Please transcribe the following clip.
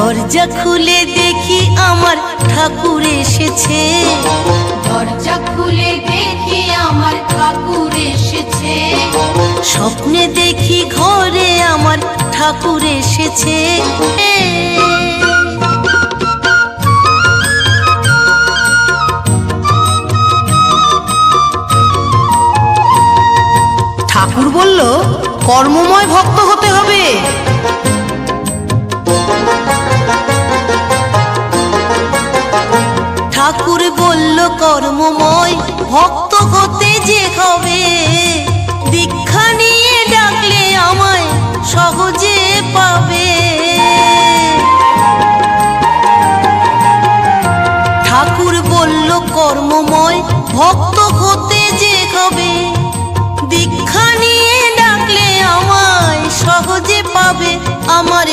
দরজা খুলে দেখি আমার ঠাকুর এসেছে, দরজা খুলে দেখি আমার ঠাকুর এসেছে। স্বপ্নে দেখি ঘরে আমার ঠাকুর এসেছে। ঠাকুর বলল কর্মময় ভক্ত হতে হবে। ঠাকুর বলল কর্মময় ভক্ত হতে যে হবে, দীক্ষা নিয়ে ডাকলে আমায় সহজে পাবে। ঠাকুর বলল কর্মময় ভক্ত হতে যে হবে, দীক্ষা নিয়ে ডাকলে আমায় সহজে পাবে। আমার